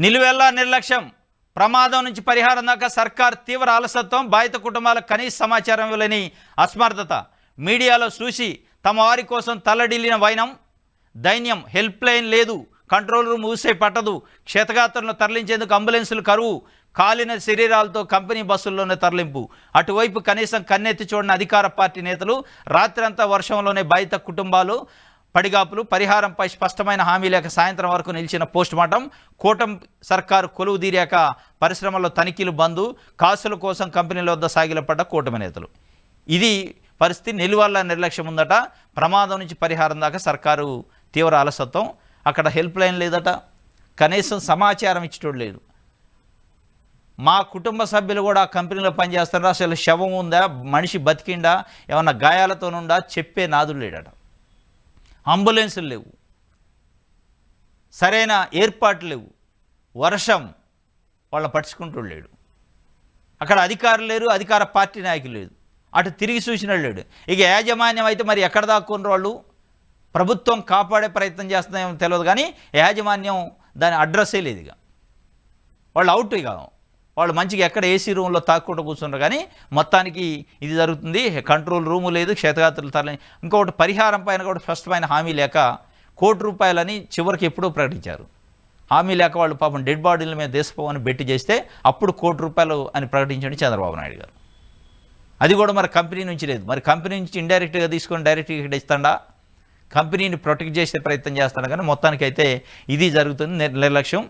నిలువెల్లా నిర్లక్ష్యం, ప్రమాదం నుంచి పరిహారం దాకా సర్కార్ తీవ్ర అలసత్వం, బాధిత కుటుంబాలకు కనీస సమాచారం ఇవ్వలేని అసమర్థత, మీడియాలో చూసి తమ వారి కోసం తల్లడిల్లిన వైనం, దైన్యం, హెల్ప్ లైన్ లేదు, కంట్రోల్ రూమ్ ఊసే పట్టదు, క్షతగాత్రులను తరలించేందుకు అంబులెన్సులు కరువు, కాలిన శరీరాలతో కంపెనీ బస్సుల్లోనే తరలింపు. అటువైపు కనీసం కన్నెత్తి చూడని అధికార పార్టీ నేతలు, రాత్రంతా వర్షంలోనే బాధిత కుటుంబాలు పడిగాపులు, పరిహారంపై స్పష్టమైన హామీ లేక సాయంత్రం వరకు నిలిచిన పోస్టుమార్టం, కూటమి సర్కారు కొలువు తీరాక పరిశ్రమల్లో తనిఖీలు బంద్, కాసుల కోసం కంపెనీల వద్ద సాగిలపడ్డ కూటమి నేతలు. ఇది పరిస్థితి. నిలువెల్లా నిర్లక్ష్యం ఉందట, ప్రమాదం నుంచి పరిహారం దాకా సర్కారు తీవ్ర అలసత్వం, అక్కడ హెల్ప్ లైన్ లేదట, కనీసం సమాచారం ఇచ్చేటోడు లేదు. మా కుటుంబ సభ్యులు కూడా కంపెనీలో పనిచేస్తారా, అసలు శవం ఉందా, మనిషి బతికిండా, ఏమన్నా గాయాలతోనుండా చెప్పే నాదులు లేడట. అంబులెన్సులు లేవు, సరైన ఏర్పాట్లు లేవు, వర్షం, వాళ్ళని పట్టించుకుంటూ లేడు. అక్కడ అధికారులు లేరు, అధికార పార్టీ నాయకులు లేదు, అటు తిరిగి చూసిన లేడు. ఇక యాజమాన్యం అయితే మరి ఎక్కడ దాక్కున్న వాళ్ళు, ప్రభుత్వం కాపాడే ప్రయత్నం చేస్తున్నాయేమో తెలియదు, కానీ యాజమాన్యం దాని అడ్రస్సే లేదు. ఇక వాళ్ళు అవుట్, ఇక వాళ్ళు మంచిగా ఎక్కడ ఏసీ రూమ్లో తాక్కుంటూ కూర్చున్నారు. కానీ మొత్తానికి ఇది జరుగుతుంది. కంట్రోల్ రూము లేదు, క్షతగాత్రులు తరలి. ఇంకొకటి పరిహారం పైన కూడా స్పష్టమైన హామీ లేక ₹1,00,00,000 చివరికి ఎప్పుడూ ప్రకటించారు. హామీ లేక వాళ్ళు పాపం డెడ్ బాడీల మీద దేశపోవని బెట్టి చేస్తే అప్పుడు ₹1,00,00,000 అని ప్రకటించండి చంద్రబాబు నాయుడు గారు. అది కూడా మరి కంపెనీ నుంచి లేదు. మరి కంపెనీ నుంచి ఇండైరెక్ట్గా తీసుకొని డైరెక్ట్గా ఇక్కడ ఇస్తాడా, కంపెనీని ప్రొటెక్ట్ చేసే ప్రయత్నం చేస్తాడు. కానీ మొత్తానికైతే ఇది జరుగుతుంది. నిర్లక్ష్యం.